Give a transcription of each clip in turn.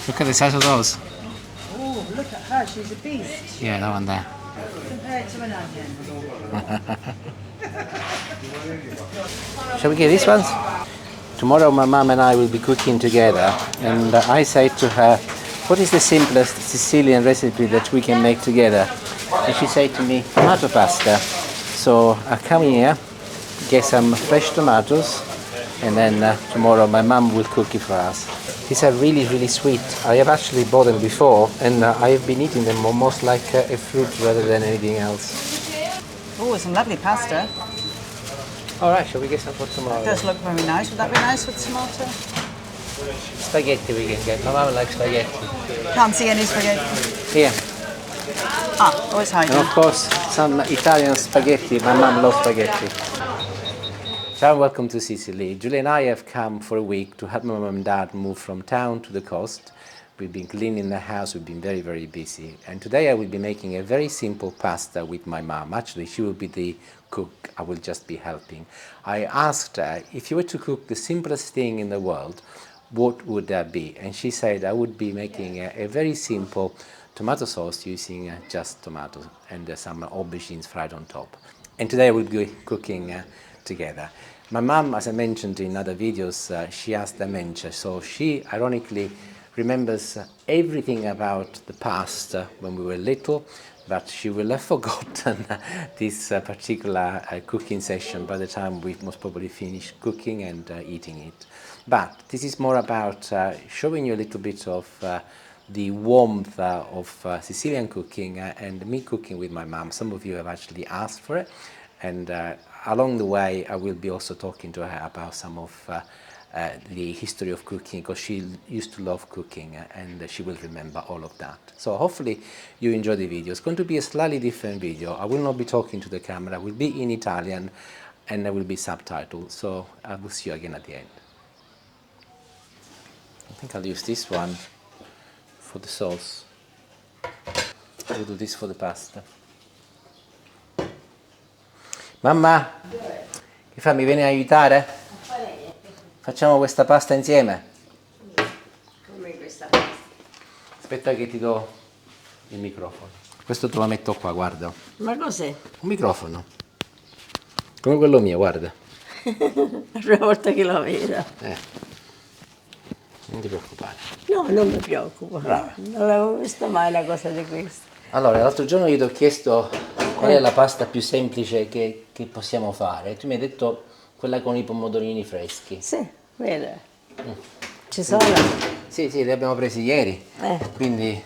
Look at the size of those. Oh, look at her, she's a beast. Yeah, that one there. Compare it to an onion. Shall we get these ones? Tomorrow my mum and I will be cooking together, and I say to her, what is the simplest Sicilian recipe that we can make together? And she said to me, tomato pasta. So I come here, get some fresh tomatoes, and then tomorrow my mum will cook it for us. These are really, really sweet. I have actually bought them before, and I have been eating them almost like a fruit rather than anything else. Oh, some lovely pasta. All right, shall we get some for tomorrow? It does look very nice. Would that be nice with tomato? Spaghetti we can get. My mum likes spaghetti. Can't see any spaghetti. Here. Ah, always hiding. And of course, some Italian spaghetti. My mum loves spaghetti. Ciao and welcome to Sicily. Julia and I have come for a week to help my mum and dad move from town to the coast. We've been cleaning the house, we've been very, very busy. And today I will be making a very simple pasta with my mum. Actually, she will be the cook, I will just be helping. I asked her, if you were to cook the simplest thing in the world, what would that be? And she said I would be making a very simple tomato sauce using just tomatoes and some aubergines fried on top. And today I will be cooking together. My mum, as I mentioned in other videos, she has dementia, so she ironically remembers everything about the past when we were little, but she will have forgotten this particular cooking session by the time we most probably finish cooking and eating it. But this is more about showing you a little bit of the warmth of Sicilian cooking and me cooking with my mum. Some of you have actually asked for it, and along the way I will be also talking to her about some of the history of cooking, because she used to love cooking and she will remember all of that. So hopefully you enjoy the video. It's going to be a slightly different video. I will not be talking to the camera, I will be in Italian and there will be subtitles. So I will see you again at the end. I think I'll use this one for the sauce. I will do this for the pasta. Mamma, che fa? Mi vieni a aiutare? Facciamo questa pasta insieme? Come questa pasta? Aspetta che ti do il microfono. Questo te lo metto qua, guarda. Ma cos'è? Un microfono. Come quello mio, guarda. La prima volta che lo vedo. Non ti preoccupare. No, non mi preoccupo. Brava. Non avevo visto mai una cosa di questa. Allora, l'altro giorno io ti ho chiesto qual è la pasta più semplice che possiamo fare. Tu mi hai detto quella con i pomodorini freschi. Sì, vero. Ci sono? Sì, li abbiamo presi ieri. Eh. Quindi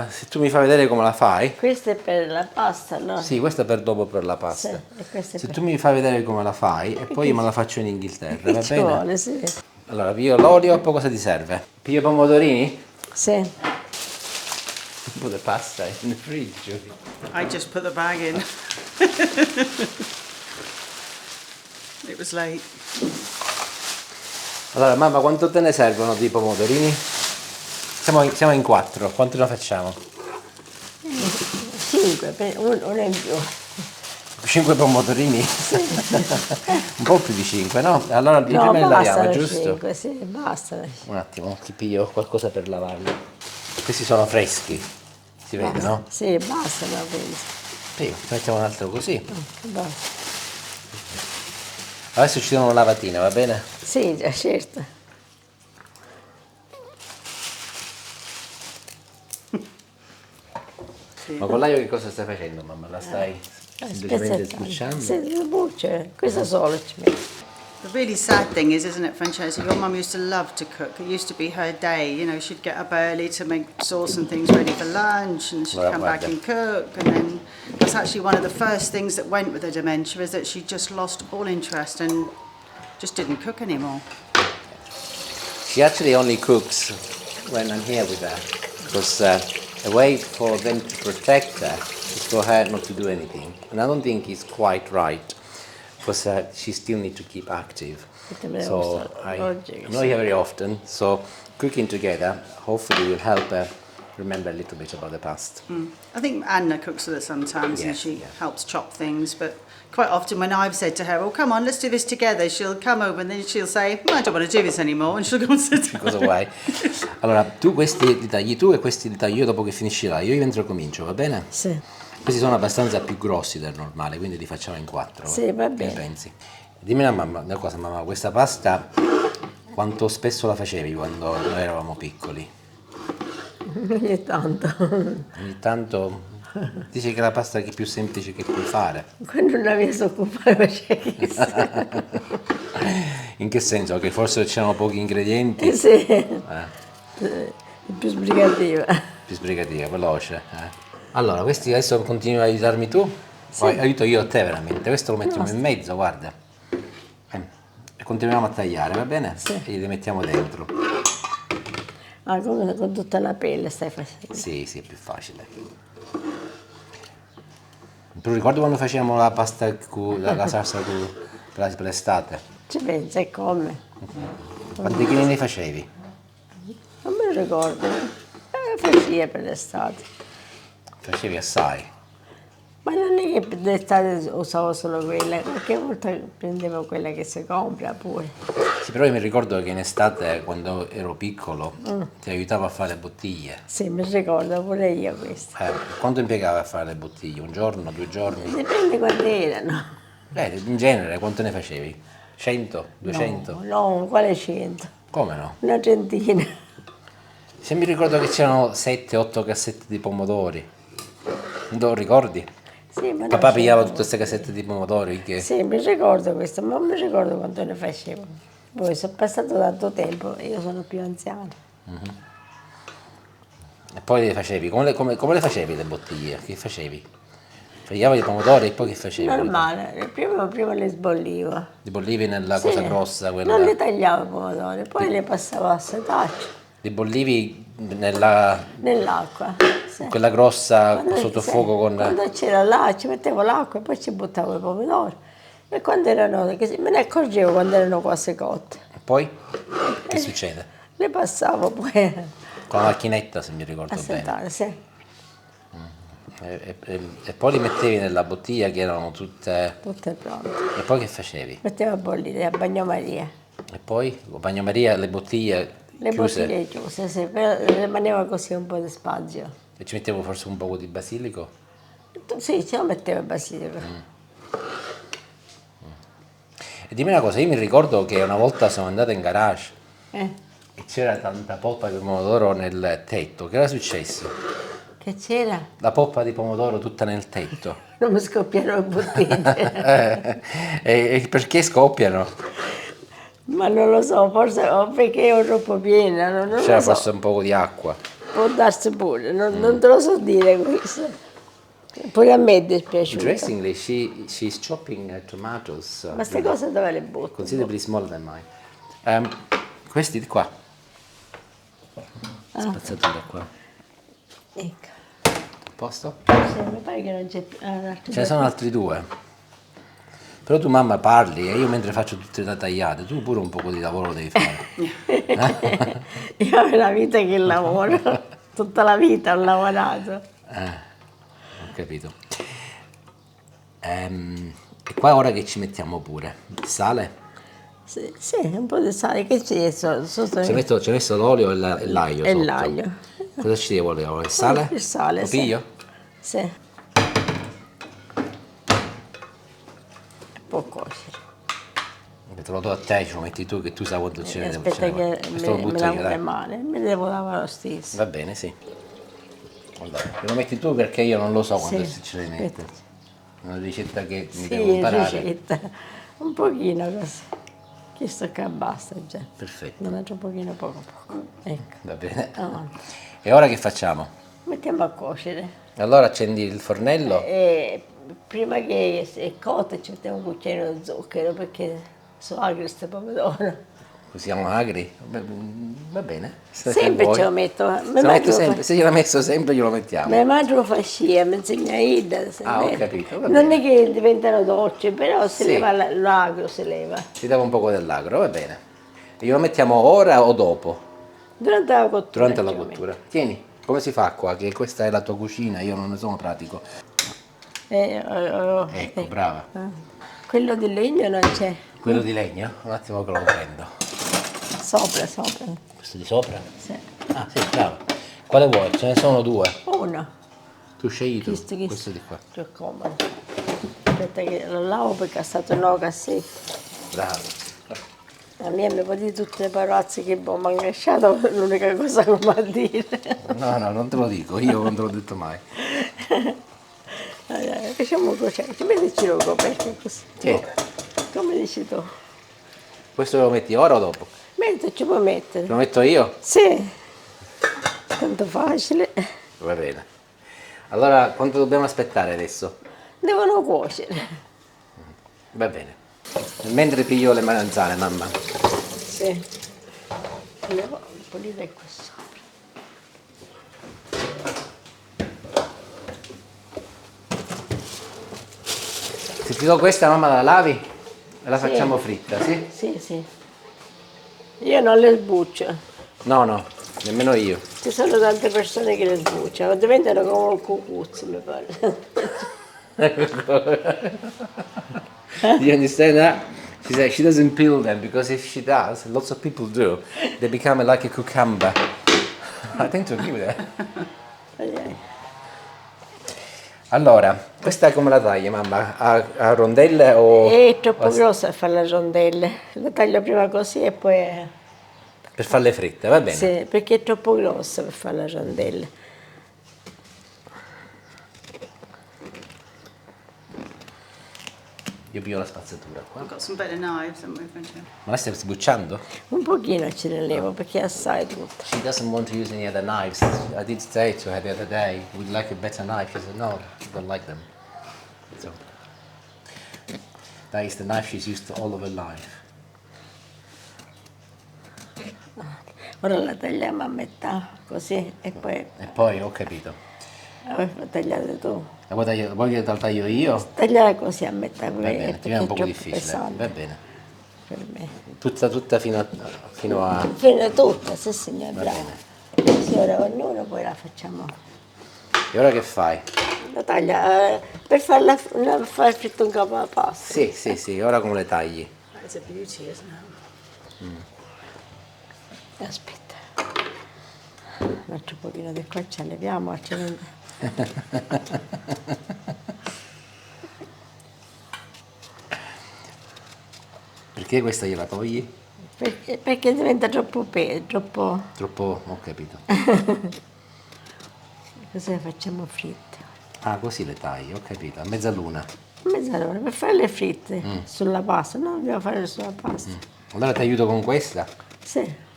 se tu mi fai vedere come la fai. Questa è per la pasta, no? Sì, questa è per dopo per la pasta. Sì, e questa è Se per... tu mi fai vedere come la fai e poi io me la faccio in Inghilterra, va Ci bene? vuole, sì. Allora, piglio l'olio e poi cosa ti serve? Piglio i pomodorini? Sì. Put the pasta in the fridge. I just put the bag in. It was late. Allora, mamma, quanto te ne servono di pomodorini? Siamo in 4, quanto ne facciamo? 5, uno in più. 5 pomodorini? Un po' più di 5, no? Allora di prima li laviamo, giusto? 5, sì, basta. Un attimo, ti piglio qualcosa per lavarli. Questi sono freschi, si vede, no? Sì, basta da questo. Sì, mettiamo un altro così. Basta. Adesso ci do una lavatina, va bene? Sì, già, certo. Ma con l'aglio che cosa stai facendo, mamma? La stai semplicemente sbucciando? Sì, le bucce, questo solo ci metto. The really sad thing is, isn't it, Francesca? Your mum used to love to cook. It used to be her day. You know, she'd get up early to make sauce and things ready for lunch, and she'd come back and cook. And then that's actually one of the first things that went with her dementia, is that she just lost all interest and just didn't cook anymore. She actually only cooks when I'm here with her, because a way for them to protect her is for her not to do anything. And I don't think it's quite right, because she still needs to keep active. So I'm not here very often, so cooking together hopefully will help her remember a little bit about the past. I think Anna cooks with us sometimes and Yes, she yeah. helps chop things, but quite often when I've said to her, "Oh, come on, let's do this together," she'll come over and then she'll say, "I don't want to do this anymore," and she'll go and sit down. Cosa vuoi? Allora, tu questi li tagli tu e questi li taglio io dopo che finisci io mentre comincio, va bene? Sì. Questi sono abbastanza più grossi del normale, quindi li facciamo in 4. Sì, va Che bene. ne pensi? Dimmi una cosa, mamma, questa pasta quanto spesso la facevi quando noi eravamo piccoli? Ogni tanto. Ogni tanto dici che è la pasta che è più semplice che puoi fare. Quando non mi so occupare facevo chissà. In che senso? Che forse c'erano pochi ingredienti? Sì. È più sbrigativa. Più sbrigativa, veloce. Allora, questi adesso continui a aiutarmi tu? Poi aiuto io a te veramente. Questo lo mettiamo in mezzo, guarda. E continuiamo a tagliare, va bene? Sì. E li mettiamo dentro. Ah, come con tutta la pelle stai facendo? Sì, sì, è più facile. Tu ricordi quando facevamo la pasta la salsa per l'estate? Ci pensa e come? Quanti chili ne facevi? Non me lo ricordo. Faccia per l'estate. Facevi assai. Ma non è che d'estate usavo solo quella, qualche volta prendevo quella che si compra pure. Sì, però io mi ricordo che in estate, quando ero piccolo, ti aiutavo a fare bottiglie. Sì, mi ricordo pure io questo. Quanto impiegavi a fare le bottiglie? Un giorno, 2 giorni? Dipende quante erano. In genere, quanto ne facevi? 100? 200? No, quale 100? Come no? Una centina. Se mi ricordo che c'erano 7-8 cassette di pomodori. Non te lo ricordi? Sì, ma Papà non pigliava c'era- tutte queste cassette di pomodori che... Sì, mi ricordo questo, ma non mi ricordo quanto ne facevo. Poi sono passato tanto tempo, io sono più anziana. E poi le facevi, come le facevi le bottiglie? Che facevi? Tagliavi i pomodori e poi che facevi? Normale, prima le sbollivo. Li bollivi nella cosa Sì. grossa, quella... Non le tagliavo i pomodori, poi le passavo a setaccio, Li bollivi nella... nell'acqua. Sì. quella grossa Quando- sotto sì, fuoco con... Quando c'era là ci mettevo l'acqua e poi ci buttavo i pomodori. E quando erano, me ne accorgevo quando erano quasi cotte. E poi? Che succede? Le passavo poi Con la macchinetta, se mi ricordo a bene. setare, sì. E poi li mettevi nella bottiglia che erano tutte... Tutte pronte. E poi che facevi? Mettevo a bollire a bagnomaria. E poi, bagnomaria, le bottiglie Le chiuse? bottiglie chiuse, sì, però rimaneva così un po' di spazio. E ci mettevo forse un po' di basilico? Sì, ce lo mettevo il basilico. E dimmi una cosa, io mi ricordo che una volta sono andato in garage Eh, e c'era tanta polpa di pomodoro nel tetto. Che era successo? che c'era? La polpa di pomodoro tutta nel tetto. Non mi scoppiano le bottiglie. E perché scoppiano? Ma non lo so, forse o perché ero troppo piena, non C'era lo so. forse un po' di acqua. Può darsi pure, non te lo so dire questo. Pure a me è dispiaciuto. Interestingly, she's chopping tomatoes. Ma queste cose dove le butto? Considerably smaller than mine. Questi di qua. Spazzatura qua. Ecco. A posto? Sì, mi pare che non c'è più. Ce ne sono altri 2. Però tu mamma parli e io mentre faccio tutte le tagliate, tu pure un po' di lavoro devi fare. Io ho una vita che lavoro, tutta la vita ho lavorato. Ho capito. E qua ora che ci mettiamo pure? Sale? Sì, sì, un po' di sale, che c'è sotto? Ci ho messo l'olio e l'aglio E sotto. l'aglio. Cosa ci devo volere? Il sale? Il sale, Lo sì. piglio? Sì. E può cuocere. Te lo do a te, ce lo metti tu che tu sai quanto ce ne devo Aspetta che Questo lo me butto lavo io, le dai. mani, me le devo lavare lo stesso. Va bene, sì. Allora, te lo metti tu perché io non lo so quando Sì, ce le mette. aspetta. È una ricetta che mi Sì, devo imparare. ricetta. Un pochino così. Questo qua basta già. Perfetto, Non mangio un pochino poco poco. Ecco. va bene. Avanti. E ora che facciamo? Mettiamo a cuocere. Allora accendi il fornello. E prima che è cotta ci mettiamo un cucchiaino di zucchero perché sono agri queste pomodoro. Così siamo agri. Va bene. Se Sempre vuoi. ce lo metto. Se glielo messo sempre glielo mettiamo. Mia madre lo fa scia, mi insegna Ida. Ho capito, va Non bene. è che diventano dolci, però si Sì. leva l'agro, si leva. Ci dava un po' dell'agro, va bene. E glielo mettiamo ora o dopo? Durante la cottura. Durante la ci lo cottura. Tieni. Come si fa qua? Che questa è la tua cucina, io non ne sono pratico. Ecco, brava. Quello di legno non c'è. Quello di legno? Un attimo che lo prendo. Sopra. Questo di sopra? Sì. Ah, sì, bravo. Quale vuoi? Ce ne sono due. Uno. Tu scegli tu. Questo. Questo di qua. Più comodo. Aspetta che lo lavo perché è stato no cassetto. Bravo. La mia mi può dire tutte le parolazze che mi hanno lasciato, l'unica cosa che mi ha dire. No, non te lo dico, io non te l'ho detto mai. Allora, facciamo così, ci mettici lo coperchio così. Sì. Come dici tu? Questo lo metti ora o dopo? Mentre ci puoi mettere. Lo metto io? Sì, tanto facile. Va bene. Allora, quanto dobbiamo aspettare adesso? Devono cuocere. Va bene. Mentre piglio le melanzane, mamma. Sì. Devo pulire qua sopra. Se ti do questa, mamma, la lavi e la facciamo fritta, sì? Sì. Io non le sbuccio. No, nemmeno io. Ci sono tante persone che le sbucciano, diventano come un cucuzzo, mi pare. Do you understand that? She said she doesn't peel them because if she does, lots of people do, they become like a cucumber. I tend to agree with that. Allora, questa è come la taglia, mamma? A rondelle o... È troppo grossa per fare le rondelle. La taglio prima così e poi... Per farle fritte, va bene? Sì, perché è troppo grossa per fare le rondelle. Io piglio la spazzatura qua. We've got some better knives, haven't we, Francesca? Ma la stai sbucciando? Un pochino ce ne levo perché è assai tutto. She doesn't want to use any other knives. I did say to her the other day, would you like a better knife? She said, no, I don't like them. So, that is the knife she's used all of her life. Ora la tagliamo a metà, così, e poi E poi, ho capito. la tagliate tu. La vuoi che te la taglio io? Tagliala così a metà, Va bene, perché ti viene un po' troppo difficile. pesante Va bene. per me. Tutta fino a... Fino a tutta, sì signor, Va bravo. bene. Sì, ora ognuno poi la facciamo. E ora che fai? La taglia per farla far fritto in capo alla pasta. Sì, ora come le tagli? That's a beauty, isn't it? Aspetta. Un altro pochino di qua ci leviamo. Perché questa gliela togli? Perché diventa troppo troppo... Troppo... ho capito. Così le facciamo fritte. Ah, così le tagli, ho capito. A mezzaluna. Mezz'ora per fare le fritte sulla pasta, no? Dobbiamo fare sulla pasta. Allora ti aiuto con questa? Sì.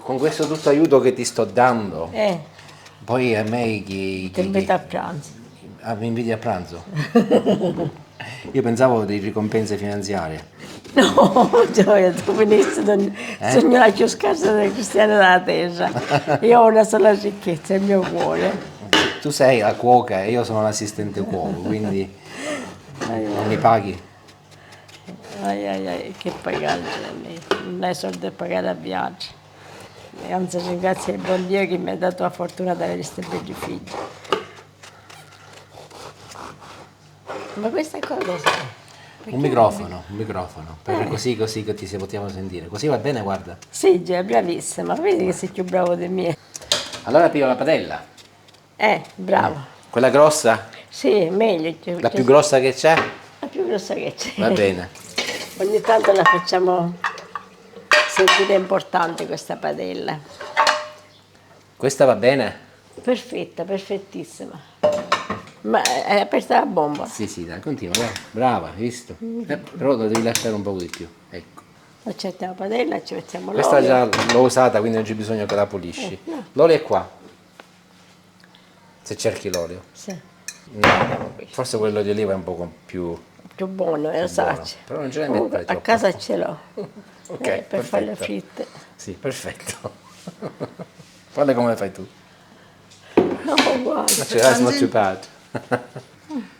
Con questo tutto aiuto che ti sto dando, Eh, poi a me ti invito a pranzo. mi inviti a pranzo? Io pensavo di ricompense finanziarie. No, gioia, tu finisci sogno la più scarsa dei cristiani della terra. Io ho una sola ricchezza, il mio cuore. Tu sei la cuoca e io sono l'assistente cuoco, quindi non mi paghi. Ai, che pagare, non hai soldi per pagare a viaggio. E anzi ringrazio il buon Dio che mi ha dato la fortuna di avere questi belli figli. Ma questa cosa è? Un microfono, per così che ti potiamo sentire. Così va bene, guarda. Sì, Gio, è bravissima, vedi che sei più bravo di me. Allora piglio la padella. Bravo. Quella grossa? Sì, meglio. Gio, La più grossa che c'è? La più grossa che c'è. Va bene. Ogni tanto la facciamo sentire importante questa padella. Questa va bene? Perfetta, perfettissima. Ma è aperta la bomba. Sì, dai, continua, dai. Brava, hai visto? Però lo devi lasciare un po' di più, ecco. Accettiamo la padella, ci mettiamo Questa l'olio. già l'ho usata, quindi non c'è bisogno che la pulisci. No. L'olio è qua. Se cerchi l'olio. Sì, No, forse quello di oliva è un po' più più buono, lo buono. sacci. Però non ce ne Comunque, mettere a troppo. casa ce l'ho. Ok, Per fare le perfetto. fritte. Sì, perfetto. Guarda come le fai tu. No, guarda. Actually, that's not too bad.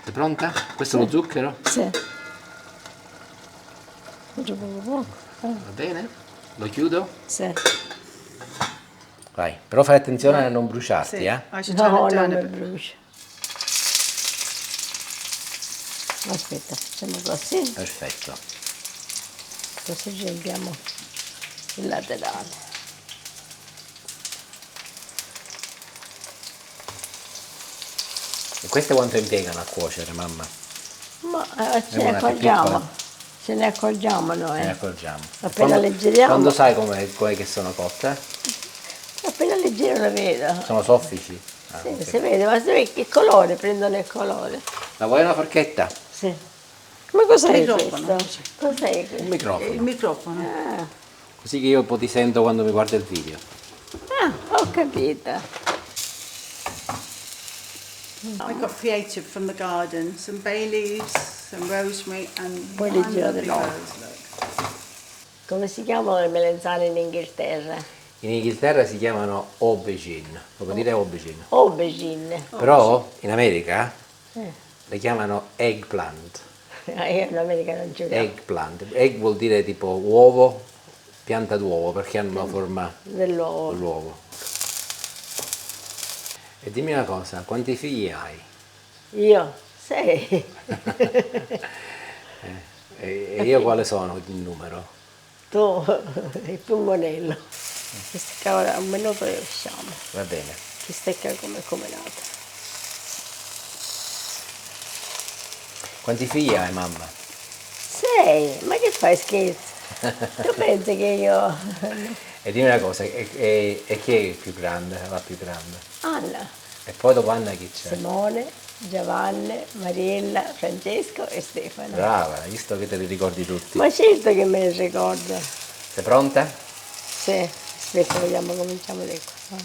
Sei pronta? Questo è lo zucchero? Sì. Mangia poco poco. Va bene? Lo chiudo? Sì. Vai, però fai attenzione a non bruciarti, Sì. eh? I should turn No, it non down a mi bit. brucia. Aspetta, facciamo così, Perfetto. così ci abbiamo il laterale. E queste quanto impiegano a cuocere, mamma? Ma ce È ne una più accorgiamo, piccola. ce ne accorgiamo noi. Ne accorgiamo. Appena Quando- le giriamo, Quando sai com'è che sono cotte? appena le giro le vedo. Sono soffici? Ah, Sì, ok. si vede, ma si vede che colore, prendono il colore. La vuoi una forchetta? Sì. Ma cos'è Microfono. questo? Cos'è Un questo? Il microfono. microfono. Così che io un po' ti sento quando mi guardi il video. Ah, ho capito. I got creative from the garden. Some bay leaves, some rosemary and Poi le one giro lovely di nuovo. rose, look. Come si chiamano le melanzane in Inghilterra? In Inghilterra si chiamano aubergine, lo puoi dire aubergine. Aubergine. Però in America Eh. le chiamano eggplant. Io in America non ci vedo. Eggplant. Egg vuol dire tipo uovo, pianta d'uovo, perché hanno la forma Dell'uovo. dell'uovo. E dimmi una cosa, quanti figli hai? Io? 6. E io quale sono il numero? Tu, il pungonello. Chi stecca un minuto e usciamo. Va bene. Chi stecca come nato. Quanti figli hai, mamma? 6? Ma che fai scherzo? Tu pensi che io... E dimmi una cosa, e chi è il più grande, la più grande? Anna, E poi dopo Anna chi c'è? Simone, Giovanni, Mariella, Francesco e Stefano. Brava, hai visto che te li ricordi tutti. Ma certo che me ne ricordo. Sei pronta? Sì, aspetta, vediamo, cominciamo da qua.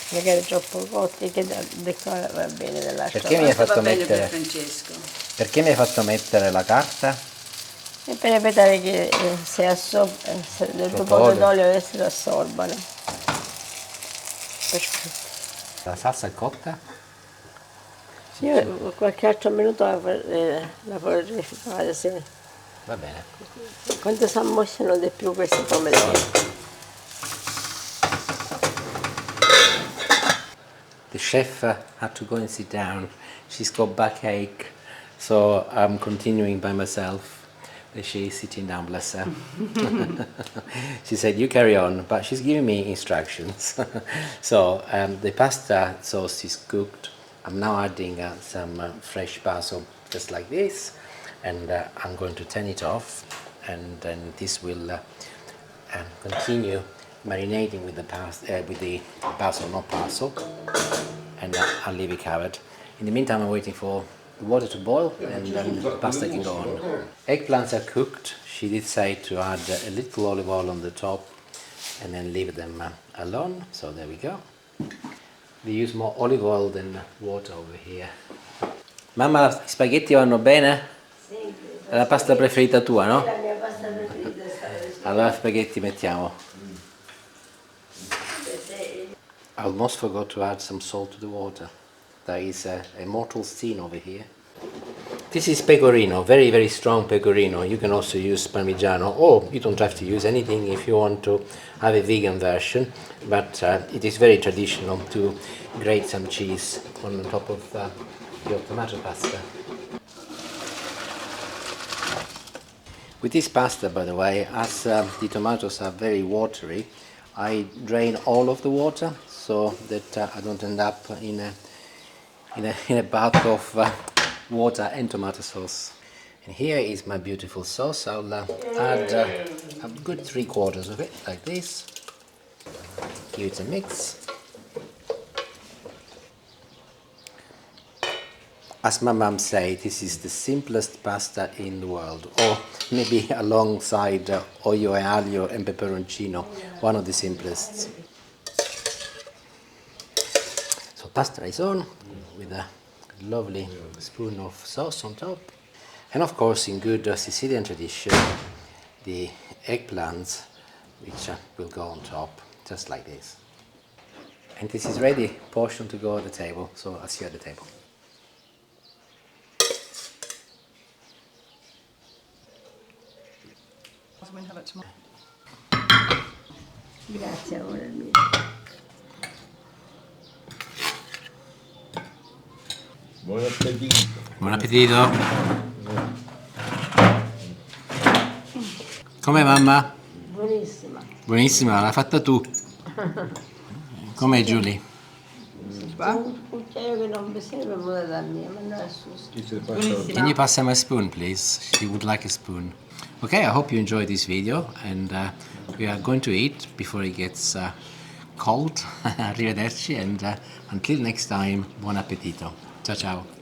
Magari troppo cotti, che da qua va bene dell'altra Perché mi hai parte. fatto Va bene per mettere, Francesco. perché mi hai fatto mettere la carta? E per evitare che se il tuo po' olio. d'olio adesso lo assorbano. Perfetto. La salsa è cotta? Io qualche altro minuto la vorrei fare, sì. Va bene. Quando si ammosciano di più questi pomodori. The chef had to go and sit down. She's got backache, so I'm continuing by myself. She's sitting down, bless her. She said, you carry on, but she's giving me instructions. So the pasta sauce is cooked. I'm now adding some fresh basil, just like this, and I'm going to turn it off, and then this will continue marinating with the basil, not parsley, and I'll leave it covered. In the meantime, I'm waiting for the water to boil, and then the pasta can go on. Eggplants are cooked. She did say to add a little olive oil on the top and then leave them alone. So there we go. We use more olive oil than water over here. Mamma, gli spaghetti vanno bene? È la pasta preferita tua, no? La mia pasta preferita è stata Allora spaghetti mettiamo. I almost forgot to add some salt to the water. There is a mortal sin over here. This is pecorino, very very strong pecorino. You can also use parmigiano, or you don't have to use anything if you want to have a vegan version, but it is very traditional to grate some cheese on top of your tomato pasta. With this pasta, by the way, as the tomatoes are very watery, I drain all of the water so that I don't end up in a bath of water and tomato sauce. And here is my beautiful sauce. I'll add a good 3/4 of it, like this. Give it a mix. As my mum said, this is the simplest pasta in the world, or maybe alongside olio e aglio and peperoncino, one of the simplest. So pasta is on with a lovely spoon of sauce on top, and of course, in good Sicilian tradition, the eggplants, which will go on top, just like this. And this is ready, portion to go at the table. So I'll see you at the table. Grazie amore mio. Buon appetito. Buon appetito. Com'è mamma? Buonissima. Buonissima, l'hai fatta tu. Com'è Julie? Un cucchiaio che non mi serve pure da mia, ma non è susto. Can you pass her my spoon, please? She would like a spoon. Okay, I hope you enjoyed this video, and we are going to eat before it gets cold. Arrivederci, and until next time, buon appetito. Ciao ciao.